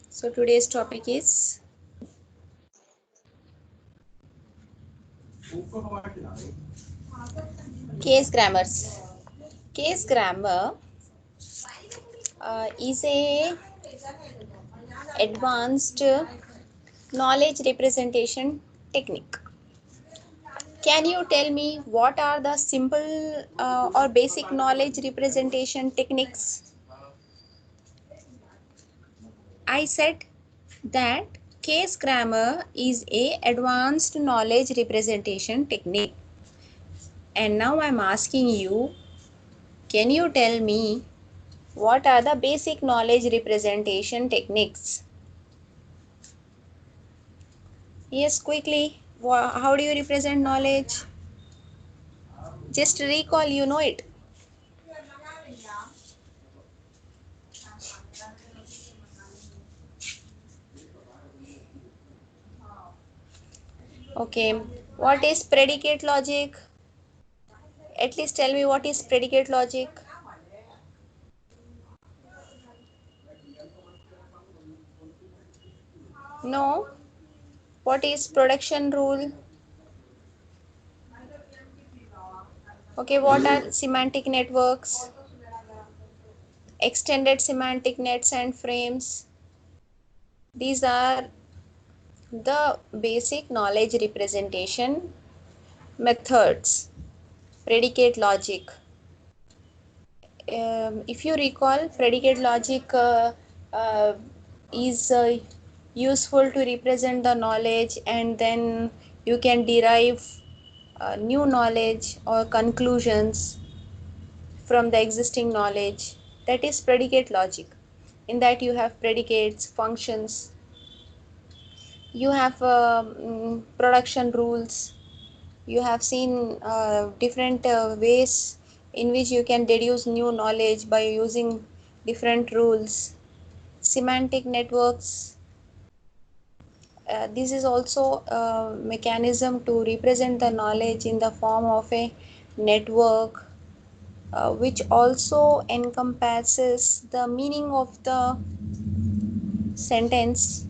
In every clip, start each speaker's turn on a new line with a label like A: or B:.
A: So today's topic is case grammars. Case grammar is a advanced knowledge representation technique. Can you tell me what are the simple or basic knowledge representation techniques? I said that case grammar is a advanced knowledge representation technique. And now I'm asking you, can you tell me what are the basic knowledge representation techniques? Yes, quickly. How do you represent knowledge? Just recall, you know it. Okay. What is predicate logic? At least tell me what is predicate logic. No. What is production rule? Okay. What are semantic networks? Extended semantic nets and frames. These are the basic knowledge representation methods. Predicate logic. If you recall, predicate logic uh, is useful to represent the knowledge, and then you can derive new knowledge or conclusions from the existing knowledge. That is predicate logic. In that you have predicates, functions, you have production rules. You have seen different ways in which you can deduce new knowledge by using different rules. Semantic networks. This is also a mechanism to represent the knowledge in the form of a network, which also encompasses the meaning of the sentence.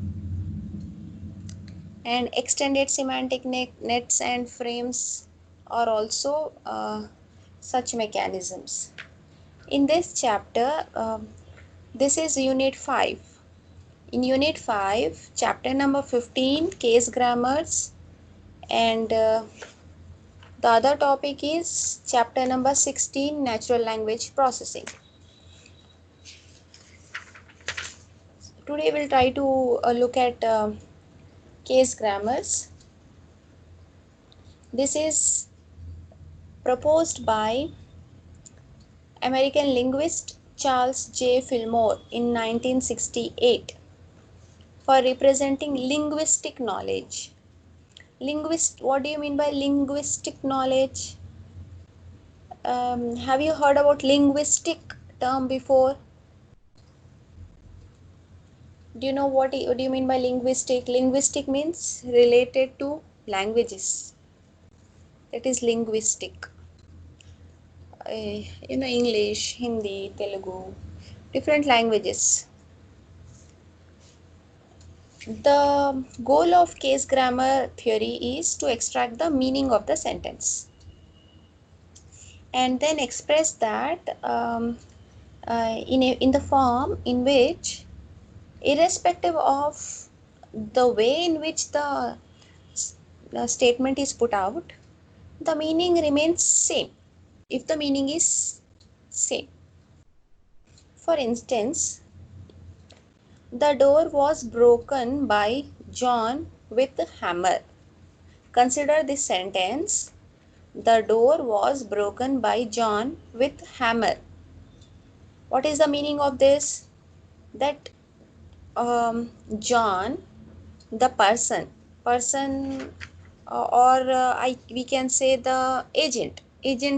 A: And extended semantic nets and frames are also such mechanisms. In this chapter, this is unit 5. In unit 5, chapter number 15, case grammars, and the other topic is chapter number 16, natural language processing. Today we'll try to look at case grammars. This is proposed by American linguist Charles J. Fillmore in 1968 for representing linguistic knowledge. What do you mean by linguistic knowledge? Have you heard about linguistic term before? Do you know what do you mean by linguistic? Linguistic means related to languages. That is linguistic. English, Hindi, Telugu, different languages. The goal of case grammar theory is to extract the meaning of the sentence and then express that in the form in which, irrespective of the way in which the statement is put out, the meaning remains same. If the meaning is same. For instance, the door was broken by John with a hammer. Consider this sentence. The door was broken by John with hammer. What is the meaning of this? That John, the person, we can say the agent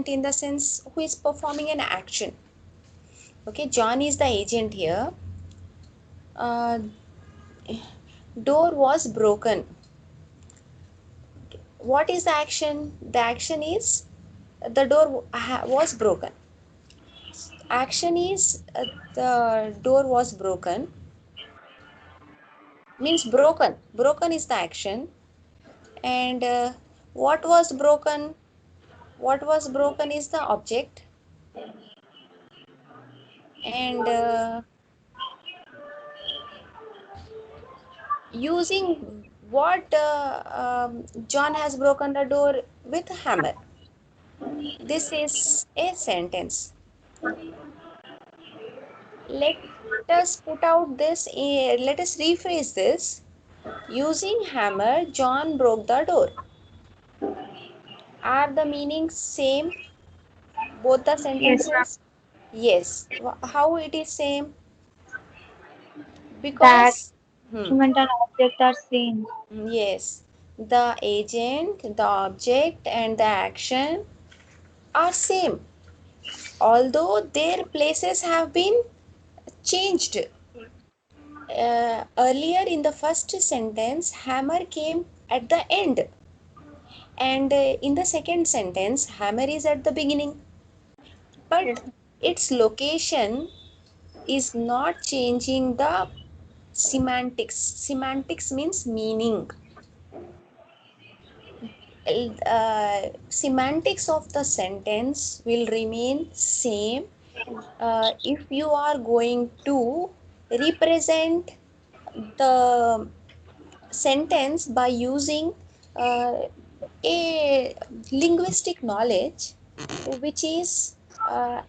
A: in the sense who is performing an action. Okay, John is the agent here. uh, Door was broken. What is the action? The action is the door was broken. Action is the door was broken. means broken. Broken is the action. And what was broken? What was broken is the object. And using what John has broken the door with a hammer. This is a sentence. Let us put out this, let us rephrase this. Using hammer, John broke the door. Are the meanings same? Both the
B: Yes, ma'am.
A: sentences? Yes. How it is same?
B: That
A: Because,
B: instrument and object are same.
A: yes, the agent, the object, and the action are same, although their places have been changed. Earlier in the first sentence, hammer came at the end, and in the second sentence, hammer is at the beginning.
B: Yes.
A: But its location is not changing the semantics. Semantics means meaning. Semantics of the sentence will remain same if you are going to represent the sentence by using uh, a linguistic knowledge, which is uh,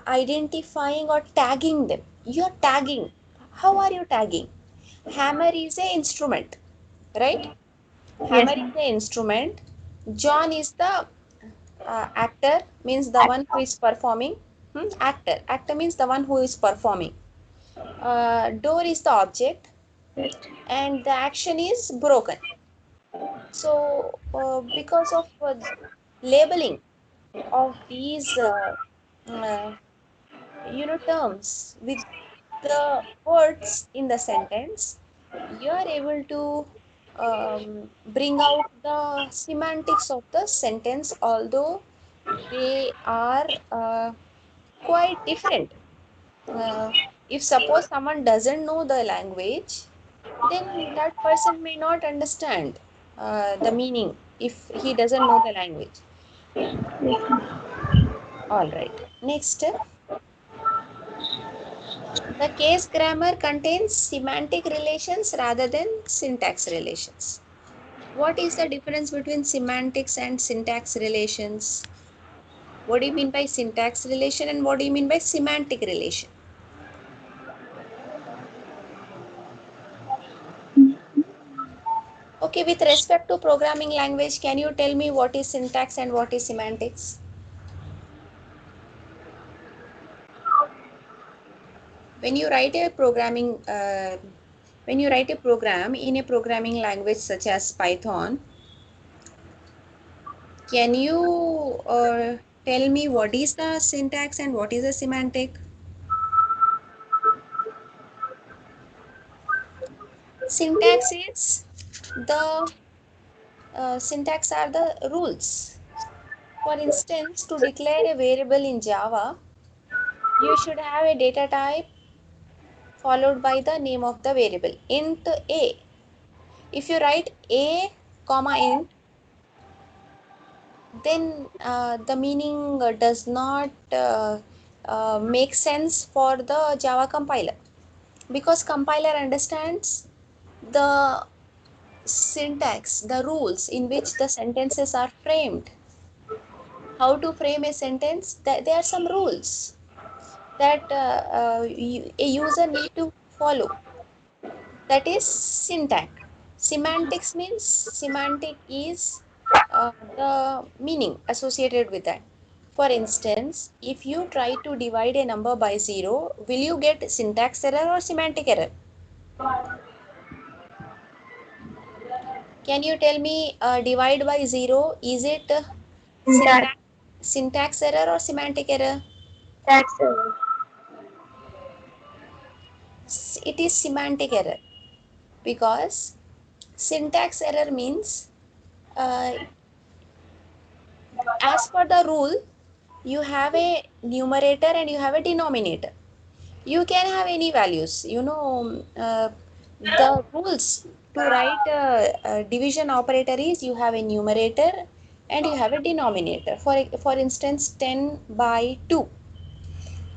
A: identifying or tagging them. You're tagging. How are you tagging? Hammer is a instrument, right?
B: Yes,
A: Hammer is
B: ma'am.
A: the instrument. John is the actor, means the one who is performing. Actor. Actor means the one who is performing. Door is the object, and the action is broken. So, because of labeling of these uh, terms with the words in the sentence, you are able to bring out the semantics of the sentence, although they are quite different. Uh, if suppose someone doesn't know the language, then that person may not understand the meaning if he doesn't know the language.
B: Yes, ma'am.
A: All right. Next, the case grammar contains semantic relations rather than syntax relations. What is the difference between semantics and syntax relations? What do you mean by syntax relation and what do you mean by semantic relation? Okay, with respect to programming language, can you tell me what is syntax and what is semantics? When you write a when you write a program in a programming language such as Python, can you tell me what is the syntax and what is the semantic? Syntax is the syntax are the rules. For instance, to declare a variable in Java, you should have a data type followed by the name of the variable, int a. If you write a comma int, then the meaning does not make sense for the Java compiler, because compiler understands the syntax, the rules in which the sentences are framed. How to frame a sentence? There are some rules that a user need to follow. That is syntax. Semantics means semantic is the meaning associated with that. For instance, if you try to divide a number by 0, will you get syntax error or semantic error? Can you tell me divide by 0, is it
B: Syntax.
A: syntax error or semantic error?
B: Syntax.
A: It is semantic error, because syntax error means uh, as per the rule, you have a numerator and you have a denominator. You can have any values, The rules to write a division operator is you have a numerator and you have a denominator. For instance, 10 by 2.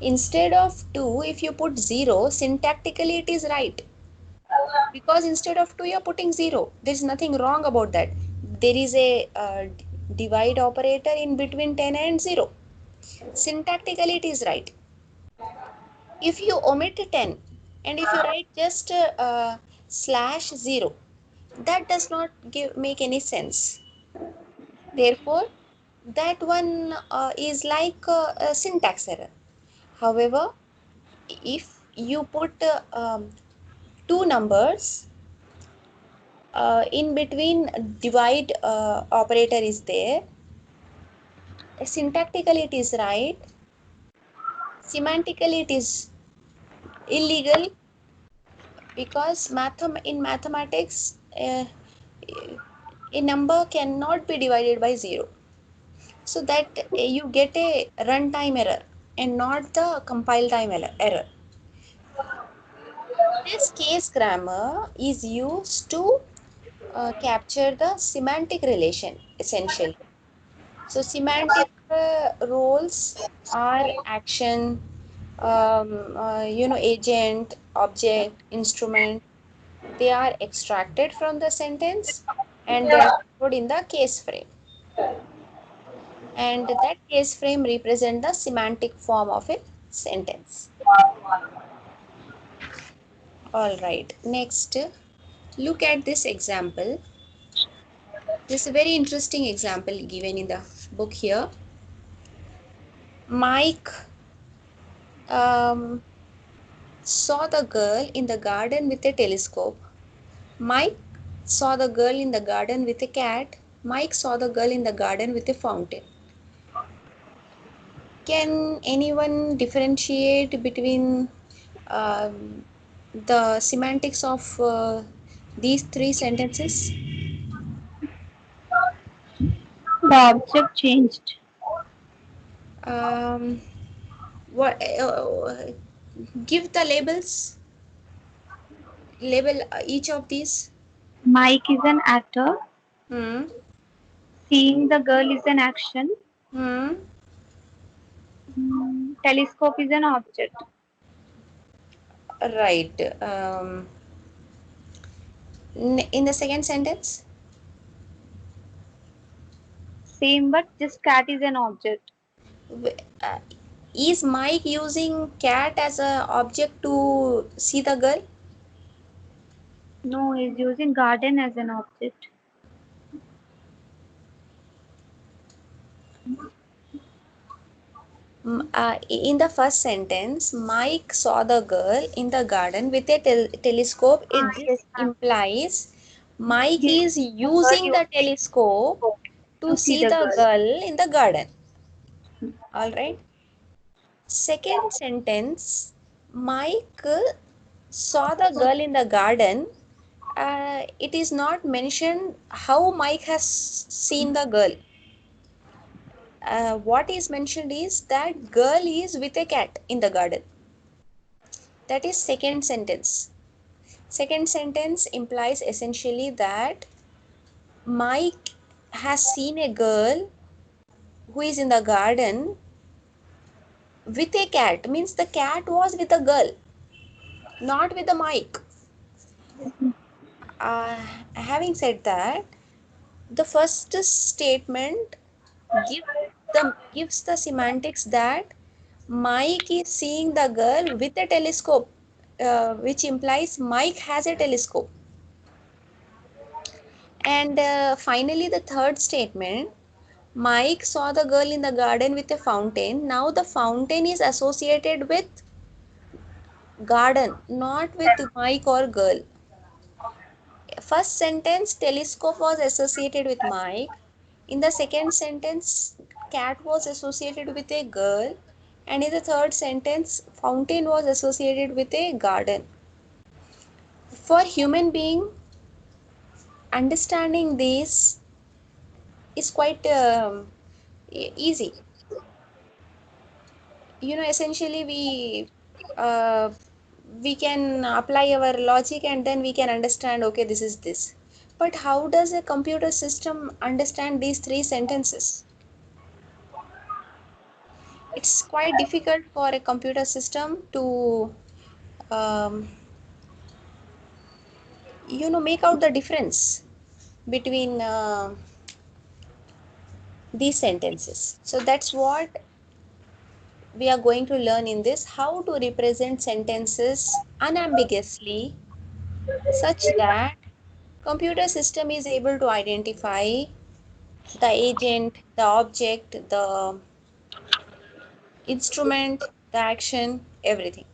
A: Instead of 2, if you put 0, syntactically it is right. Because instead of 2, you're putting 0. There's nothing wrong about that. There is a divide operator in between 10 and 0. Syntactically, it is right. If you omit 10 and if you write just slash 0, that does not make any sense. Therefore, that one is like a syntax error. However, if you put two numbers in between, divide operator is there, syntactically it is right, semantically it is illegal, because in mathematics a number cannot be divided by 0, so that you get a runtime error and not the compile time error. This case grammar is used to capture the semantic relation essentially. So semantic roles are action, agent, object, instrument. They are extracted from the sentence and they are stored in the case frame. And that case frame represents the semantic form of a sentence. All right, next, look at this example. This is a very interesting example given in the book here. Mike saw the girl in the garden with a telescope. Mike saw the girl in the garden with a cat. Mike saw the girl in the garden with a fountain. Can anyone differentiate between the semantics of these three sentences?
B: The object changed.
A: Um, what? Give the labels. Label each of these.
B: Mike is an actor.
A: Hmm.
B: Seeing the girl is an action.
A: Hmm.
B: Telescope is an object.
A: Right. In the second sentence.
B: Same, but just cat is an object.
A: uh, is Mike using cat as a object to see the girl?
B: No, he's using garden as an object.
A: In the first sentence, Mike saw the girl in the garden with a telescope.
B: Yes,
A: This
B: ma'am.
A: implies Mike
B: He's
A: is using the telescope to
B: to see
A: see
B: the
A: the
B: girl.
A: girl in the garden. All right. Second sentence, Mike saw the girl in the garden. It is not mentioned how Mike has seen the girl. What is mentioned is that girl is with a cat in the garden. That is second sentence. Second sentence implies essentially that Mike has seen a girl who is in the garden with a cat. Means the cat was with the girl, not with the Mike. Uh, Having said that, the first statement give gives the semantics that Mike is seeing the girl with a telescope, which implies Mike has a telescope. And finally, the third statement, Mike saw the girl in the garden with a fountain. Now, the fountain is associated with garden, not with Mike or girl. First sentence, telescope was associated with Mike. In the second sentence, cat was associated with a girl. And in the third sentence, fountain was associated with a garden. For human being, understanding this is quite easy. Essentially uh, we can apply our logic and then we can understand, okay, this is this. But how does a computer system understand these three sentences? It's quite difficult for a computer system to um, make out the difference between these sentences. So that's what we are going to learn in this, how to represent sentences unambiguously such that computer system is able to identify the agent, the object, the instrument, the action, everything.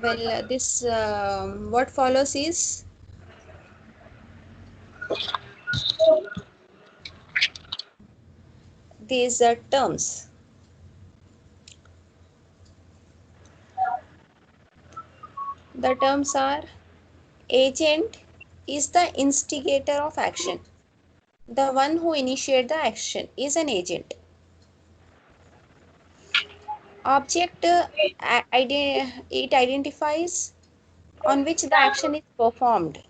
A: Well, this what follows is these terms. The terms are: agent is the instigator of action. The one who initiates the action is an agent. Object, it identifies on which the action is performed.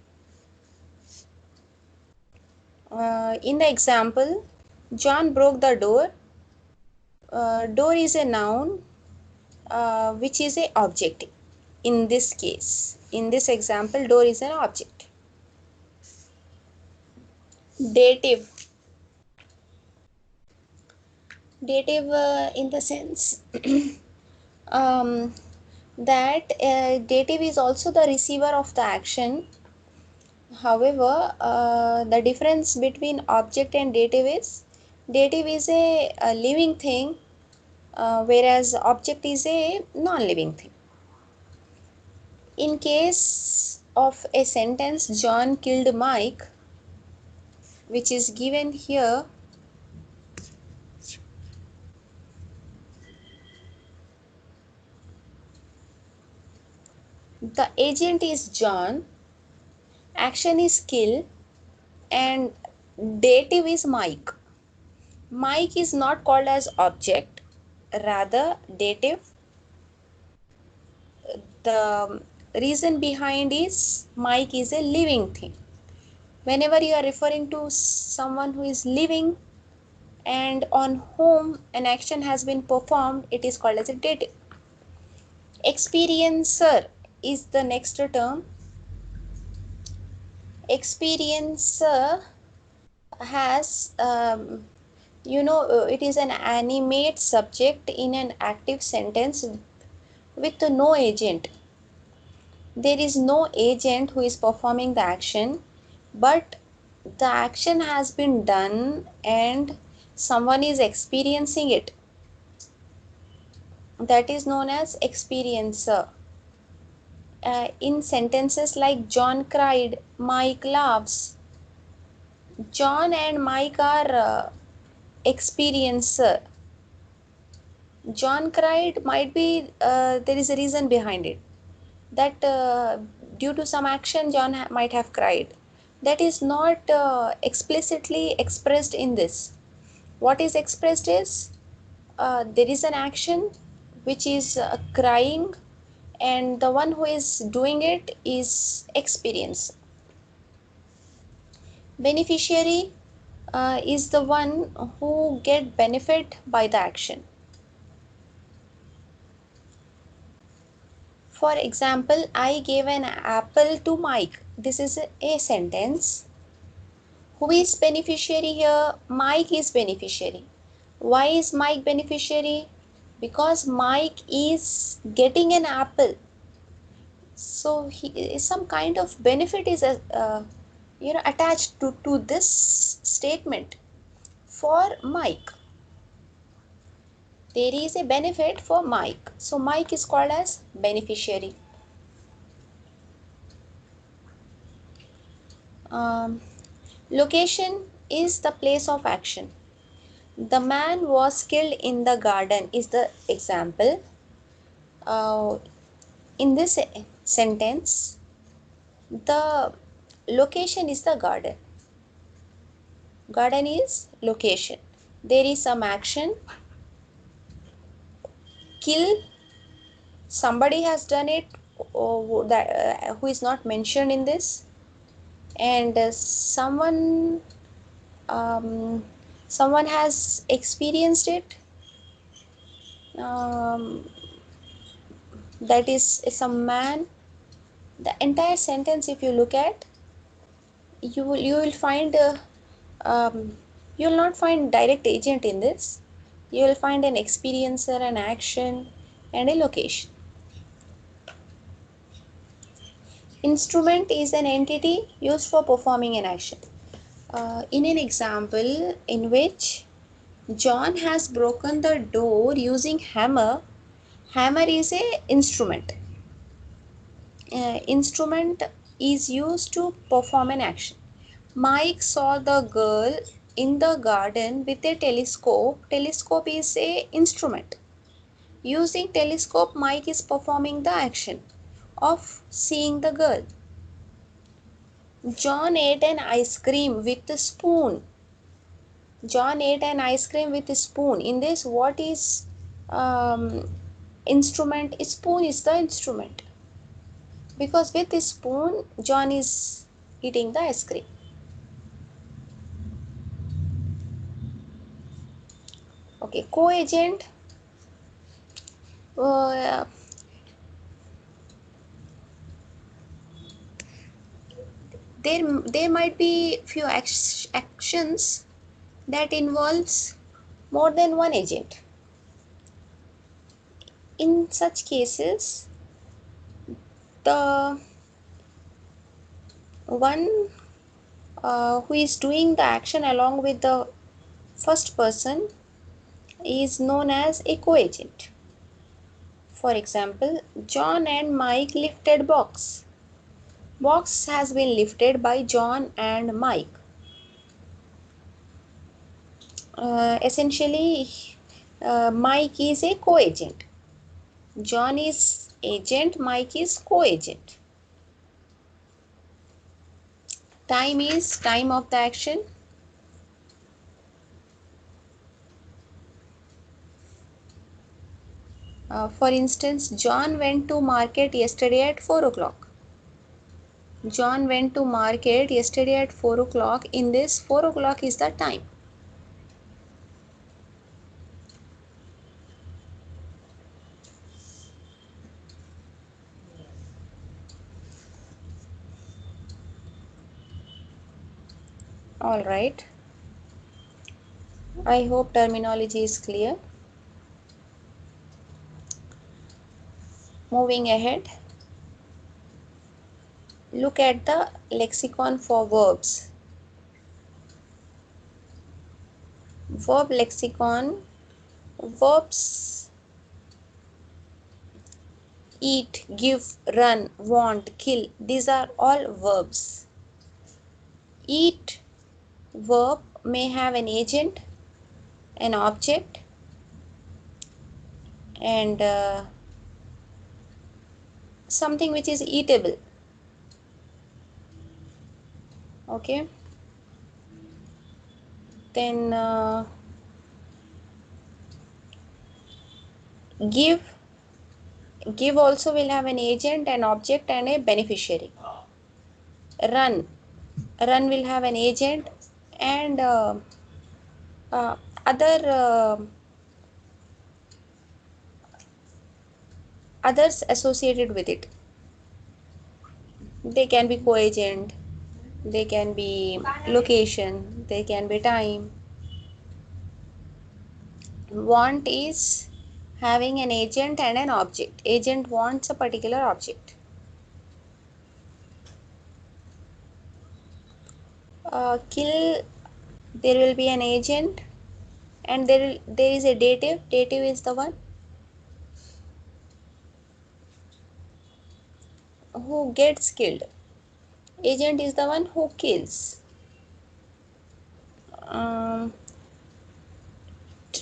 A: In the example, John broke the door. Door is a noun, which is a object. In this case, in this example, door is an object. Dative. Dative in the sense that dative is also the receiver of the action. However, the difference between object and dative is a living thing, whereas object is a non-living thing. In case of a sentence, John killed Mike, which is given here, the agent is John, action is kill, and dative is Mike. Mike is not called as object, rather dative. The reason behind is Mike is a living thing. Whenever you are referring to someone who is living and on whom an action has been performed, it is called as a dative. Experiencer is the next term. Experiencer has it is an animate subject in an active sentence with no agent. There is no agent who is performing the action, but the action has been done and someone is experiencing it. That is known as experiencer. In sentences like John cried, Mike laughs, John and Mike are experiencer. John cried might be there is a reason behind it, that due to some action John might have cried. That is not explicitly expressed in this. What is expressed is there is an action which is crying, and the one who is doing it is experience. Beneficiary is the one who get benefit by the action. For example, I gave an apple to Mike. This is a sentence. Who is beneficiary here? Mike is beneficiary. Why is Mike beneficiary? Because Mike is getting an apple. So some kind of benefit is attached to this statement for Mike. There is a benefit for Mike. So Mike is called as beneficiary. Location is the place of action. The man was killed in the garden is the example. In this sentence, the location is the garden. Garden is location. There is some action. Kill, somebody has done it, who is not mentioned in this, and um, someone has experienced it. Um, that is some man. The entire sentence, if you look at, you will find um, you will not find direct agent in this. You will find an experiencer, an action, and a location. Instrument is an entity used for performing an action. In an example in which John has broken the door using hammer, hammer is a instrument. Instrument is used to perform an action. Mike saw the girl in the garden with a telescope. Telescope is a instrument. Using telescope, Mike is performing the action of seeing the girl. John ate an ice cream with a spoon. John ate an ice cream with a spoon. In this, what is instrument? Spoon is the instrument, because with this spoon, John is eating the ice cream. Okay, co-agent. Uh, there might be few actions that involves more than one agent. In such cases, the one who is doing the action along with the first person is known as a co-agent. For example, John and Mike lifted box. Box has been lifted by John and Mike. Essentially, Mike is a co-agent. John is agent, Mike is co-agent. Time is time of the action. For instance, John went to market yesterday at 4 o'clock. John went to market yesterday at 4 o'clock. In this, 4 o'clock is the time. All right. I hope terminology is clear. Moving ahead, look at the lexicon for verbs. Verb lexicon. Verbs: eat, give, run, want, kill. These are all verbs. Eat verb may have an agent, an object, and something which is eatable. Okay. Then give also will have an agent, an object, and a beneficiary. Run will have an agent and uh, other others associated with it. They can be co-agent, they can be location, they can be time. Want is having an agent and an object. Agent wants a particular object. Kill, there will be an agent and there is a dative. Dative is the one who gets killed. Agent is the one who kills.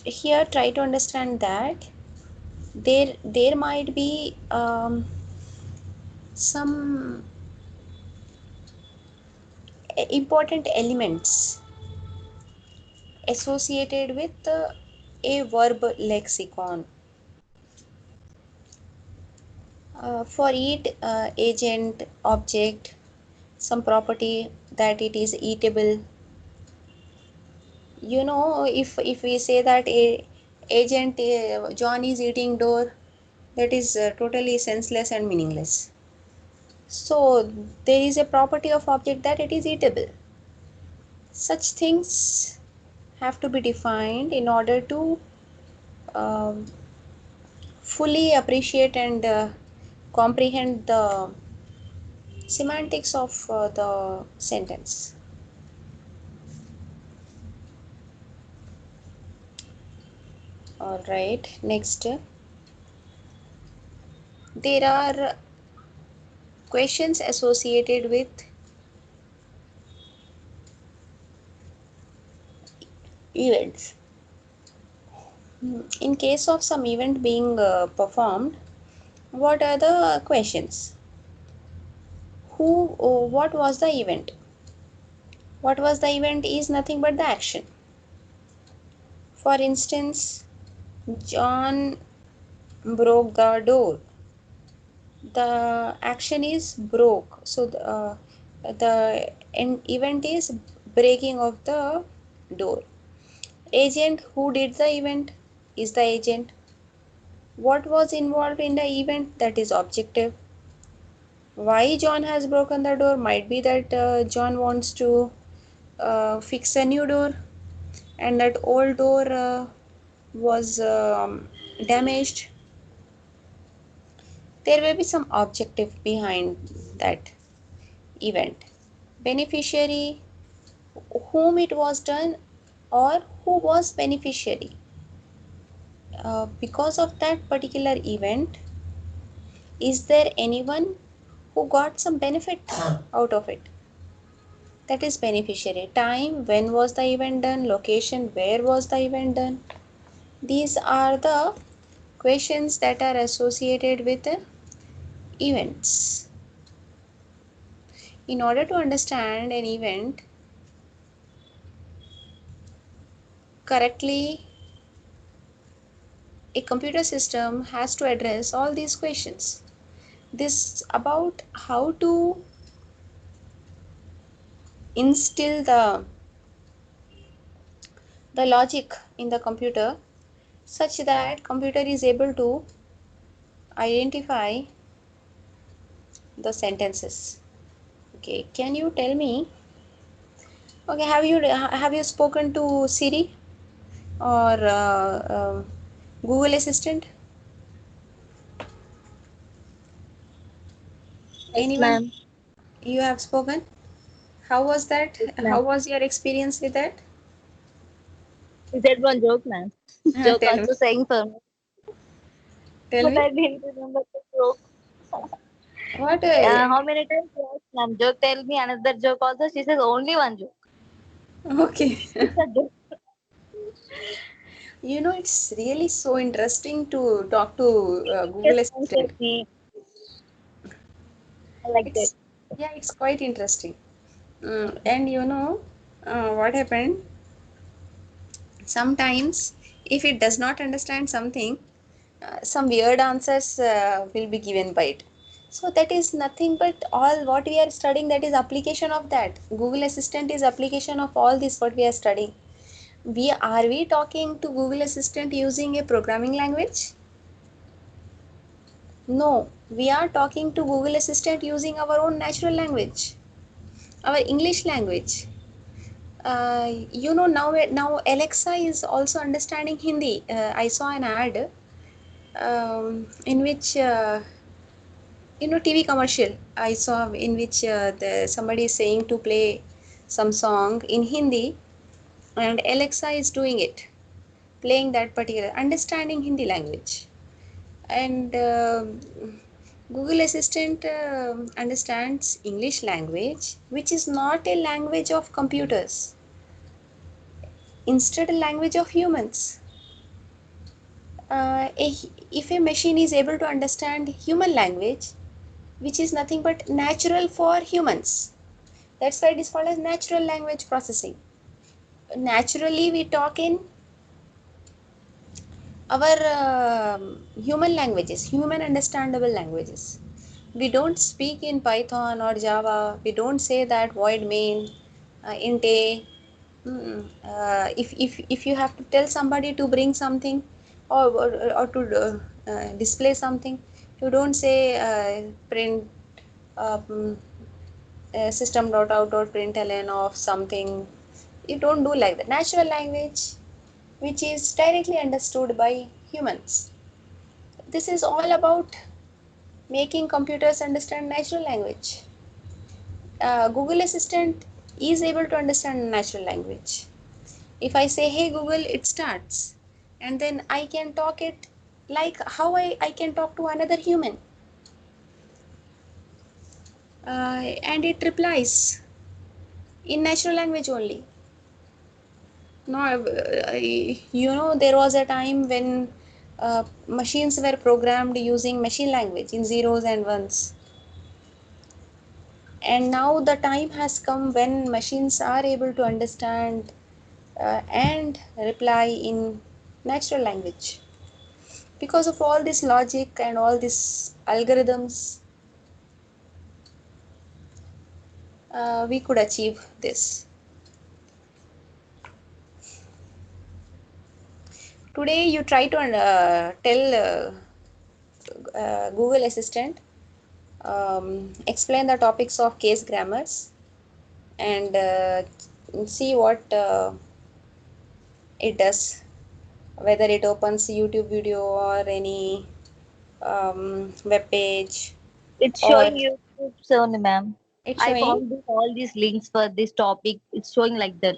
A: Here try to understand that there might be some important elements associated with a verb lexicon. For each agent object, some property that it is eatable. You know, if we say that a agent John is eating door, that is totally senseless and meaningless. So there is a property of object that it is eatable. Such things have to be defined in order to um, fully appreciate and comprehend the semantics of the sentence. All right, next, there are questions associated with events. In case of some event being performed, what are the questions? What was the event? What was the event is nothing but the action. For instance, John broke the door. The action is broke. So the event is breaking of the door. Agent who did the event is the agent. What was involved in the event, that is objective. Why John has broken the door might be that John wants to fix a new door and that old door was damaged. There may be some objective behind that event. Beneficiary, whom it was done or who was beneficiary. Because of that particular event, is there anyone who got some benefit out of it? That is beneficiary. Time, when was the event done? Location, where was the event done? These are the questions that are associated with events. In order to understand an event correctly, a computer system has to address all these questions. This about how to instill the logic in the computer such that computer is able to identify the sentences. Okay, can you tell me? Okay, have you spoken to Siri or Google Assistant?
C: Yes,
A: Anyone?
C: ma'am.
A: You have spoken? How was that?
C: Yes,
A: How
C: ma'am.
A: was your experience with that?
C: Is that one joke, ma'am? Joke
A: Tell me.
C: also saying for me,
A: Tell
C: but
A: me.
C: I didn't remember the joke.
A: What?
C: How many times you asked, ma'am? Joke, tell me another joke also. She says only one joke.
A: Okay.
C: It's a joke.
A: You know, it's really so interesting to talk to
C: Yes,
A: Google
C: ma'am, so
A: Assistant.
C: deep. I like that.
A: It's yeah, it's quite interesting. And you know what happened? Sometimes, if it does not understand something, some weird answers will be given by it. So that is nothing but all what we are studying. That is application of that. Google Assistant is application of all this what we are studying. We talking to Google Assistant using a programming language? No, we are talking to Google Assistant using our own natural language, our English language. Now Alexa is also understanding Hindi. I saw an ad in which TV commercial I saw in which somebody is saying to play some song in Hindi and Alexa is doing it, playing that particular, understanding Hindi language. And Google Assistant understands English language, which is not a language of computers, instead a language of humans. If a machine is able to understand human language, which is nothing but natural for humans, that's why it is called as natural language processing. naturally we talk in our human languages, human understandable languages. We don't speak in Python or Java. We don't say that void main, int a. If you have to tell somebody to bring something or to display something, you don't say print um, system.out.println of something. You don't do like that. Natural language, which is directly understood by humans. This is all about making computers understand natural language. Google Assistant is able to understand natural language. If I say, hey Google, it starts. And then I can talk it like how I can talk to another human. And it replies in natural language only. No, there was a time when machines were programmed using machine language in zeros and ones. And now the time has come when machines are able to understand and reply in natural language. Because of all this logic and all these algorithms, we could achieve this. Today, you try to tell Google Assistant, explain the topics of case grammars, and see what it does, whether it opens YouTube video or any web page,
C: It's
A: or
C: showing YouTube only, ma'am.
A: it's
C: I
A: showing.
C: found all these links for this topic. It's showing like that.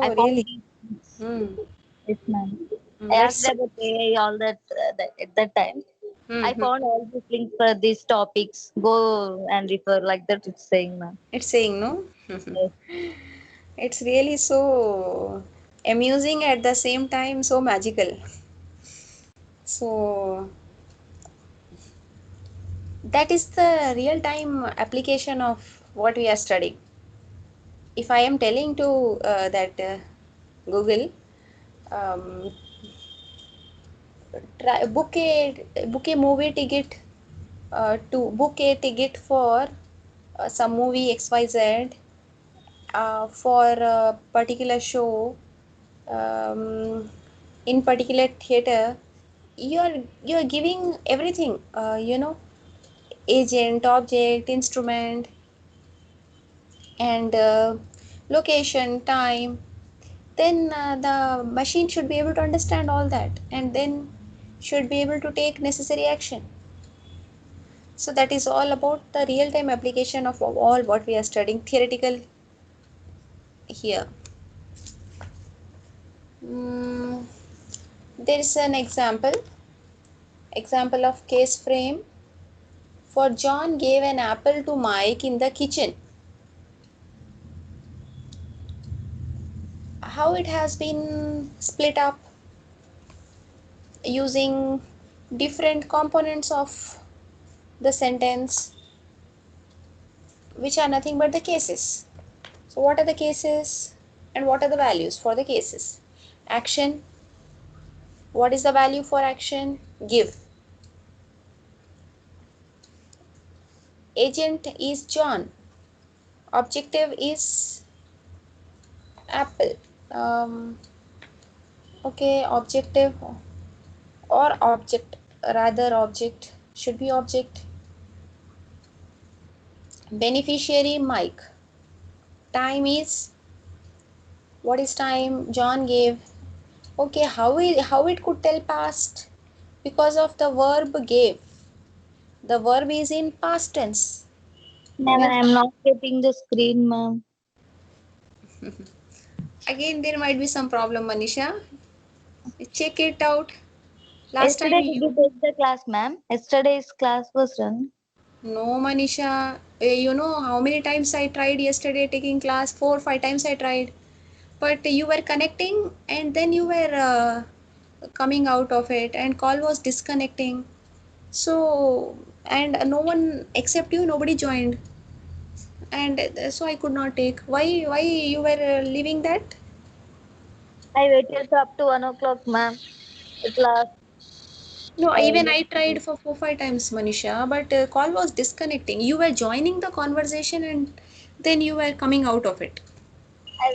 C: I
A: Oh,
C: found
A: really?
C: these links.
A: Hmm.
C: Yes, ma'am. I asked
A: That's.
C: about AI, all that, at that time. I
A: Hmm.
C: found all these links for these topics. Go and refer like that. It's saying, ma'am.
A: It's saying no.
C: Yes.
A: It's really so amusing at the same time, so magical. So that is the real time application of what we are studying. If I am telling to that Google, um, book a movie ticket, to book a ticket for some movie XYZ, for a particular show, um, in particular theater, you're giving everything, agent, object, instrument, and location, time. Then the machine should be able to understand all that, and then should be able to take necessary action. So that is all about the real time application of all what we are studying theoretical here. mm, there is an example of case frame for John gave an apple to Mike in the kitchen. How it has been split up using different components of the sentence, which are nothing but the cases. So what are the cases and what are the values for the cases? Action, what is the value for action? Give. Agent is John, objective is apple. Okay, objective or object, rather object, should be object. Beneficiary Mike, time is, what is time? John gave. Okay, how it could tell past? Because of the verb gave. The verb is in past tense.
C: Ma'am,
A: We,
C: I'm not getting the screen, ma'am.
A: again, there might be some problem, Manisha. Check it out. Last time
C: Yesterday, did
A: you.
C: you take the class, ma'am? Yesterday's class was done.
A: No, Manisha. You know how many times I tried yesterday taking class? 4 or 5 times I tried. But you were connecting and then you were coming out of it, and call was disconnecting. So, and no one except you, nobody joined. And so I could not take. Why you were leaving that?
C: I waited up to 1 o'clock, ma'am. It last.
A: No, even I tried for 4 5 times, Manisha, but call was disconnecting. You were joining the conversation and then you were coming out of it.
C: I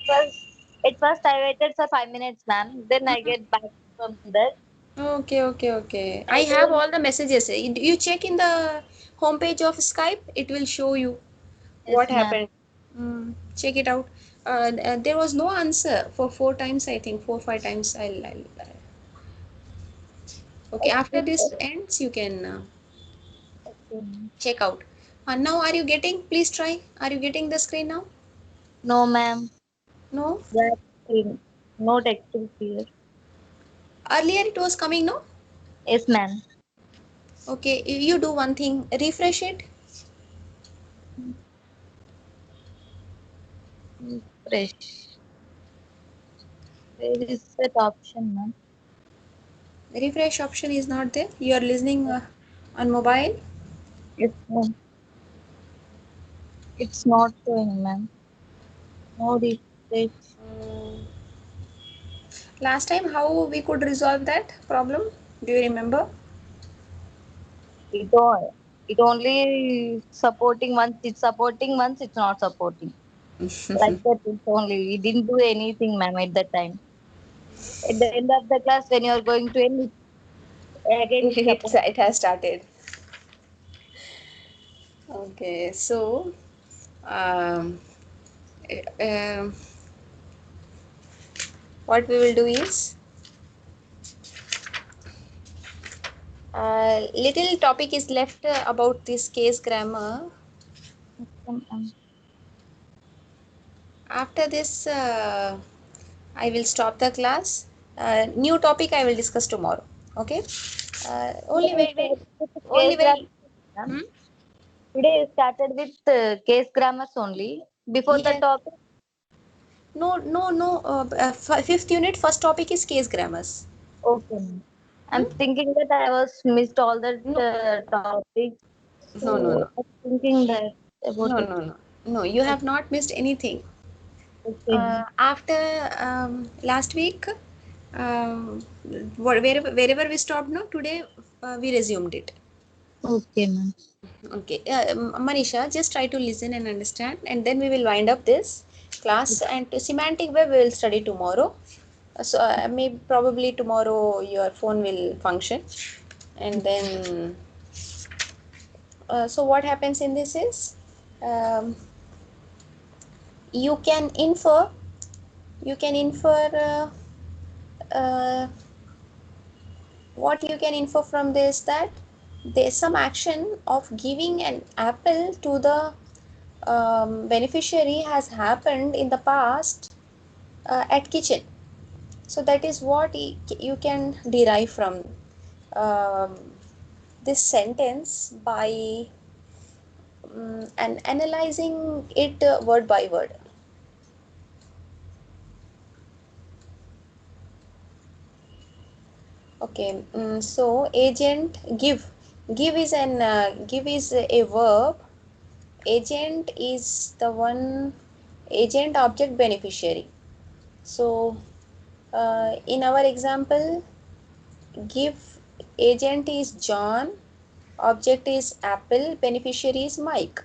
C: was at first I waited for 5 minutes, ma'am. Then I get back from that.
A: Okay, okay, okay. I
C: I
A: have
C: don't.
A: all the messages. You check in the homepage of Skype, it will show you
C: Yes,
A: what
C: ma'am.
A: happened. Check it out. There was no answer for 4 times, I think, 4 5 times. Okay, after this ends, you can
C: Okay, ma'am.
A: check out. Now, are you getting? Please try. Are you getting the screen now?
C: No, ma'am.
A: No.
C: That thing. No text is here.
A: Earlier it was coming. No.
C: Yes, ma'am.
A: Okay, you do one thing. Refresh it.
C: Fresh. Where is that option, ma'am?
A: Refresh option is not there. You are listening on mobile.
C: Yes, ma'am. It's not showing, ma'am. No refresh.
A: Mm, Last time, how we could resolve that problem? Do you remember?
C: It all. It only supporting once. It's supporting once. It's not supporting. Like that. It's only. We didn't do anything, ma'am, at that time. At the end of the class, when you are going to end, again it's supporting.
A: It has started. Okay, so um, uh, um, what we will do is little topic is left about this case grammar. After this, I will stop the class. New topic I will discuss tomorrow. Okay. Only
C: Today we
A: very, very,
C: started with
A: only
C: case grammar,
A: very.
C: ma'am.
A: Hmm?
C: Today we started with case grammars only. Before the
A: Yes.
C: topic,
A: No, no, no. Fifth unit, first topic is case grammars.
C: okay, ma'am.
A: Hmm?
C: I'm thinking that I was missed all that
A: No,
C: topics.
A: no, no,
C: So
A: no,
C: I'm thinking that about
A: no,
C: it.
A: no, no. No, you have not missed anything.
C: Okay, ma'am.
A: After last week, wherever we stopped, no, today we resumed it.
C: Okay, ma'am.
A: Okay, Manisha, just try to listen and understand, and then we will wind up this class. And to semantic web we will study tomorrow. So maybe probably tomorrow your phone will function, and then so what happens in this is um, you can infer you can infer what you can infer from this, that there's some action of giving an apple to the beneficiary has happened in the past at kitchen. So that is what you can derive from um, this sentence by and analyzing it word by word. Okay, so agent give is an give is a verb. Agent is the one, agent object beneficiary. So in our example, give agent is John, object is Apple, beneficiary is Mike.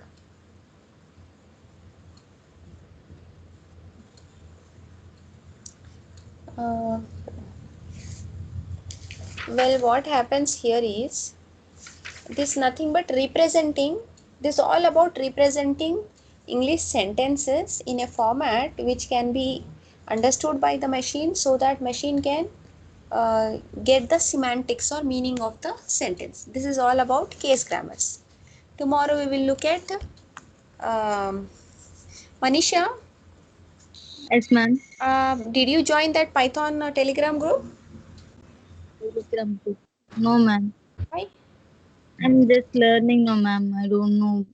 A: Uh, well, what happens here is this nothing but representing, this all about representing English sentences in a format which can be understood by the machine, so that machine can get the semantics or meaning of the sentence. This is all about case grammars. Tomorrow we will look at Manisha.
C: Yes, ma'am.
A: Did you join that Python Telegram group?
C: Telegram group. No, ma'am.
A: Why?
C: I'm just learning, no, ma'am. I don't know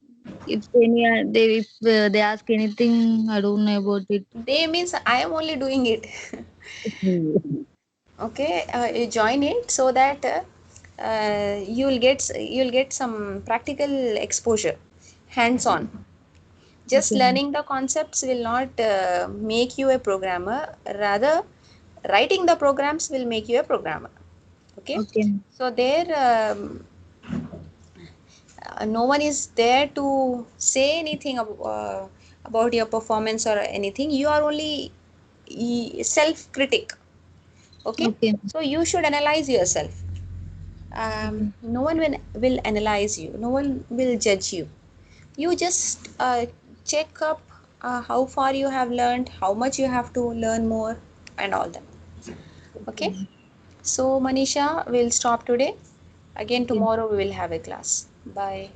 C: if any they ask anything. I don't know about it.
A: They means I am only doing it. Okay, you join it so that you'll get some practical exposure, hands on. Just
C: Okay, ma'am.
A: learning the concepts will not make you a programmer. Rather, Writing the programs will make you a programmer. Okay.
C: Okay.
A: So there no one is there to say anything about your performance or anything. You are only self critic. Okay.
C: Okay.
A: So you should analyze yourself.
C: Okay.
A: No one will analyze you, no one will judge you. You just check up how far you have learned, how much you have to learn more, and all that. Okay. So Manisha, we'll stop today. Again
C: Okay.
A: tomorrow we will have a class. Bye.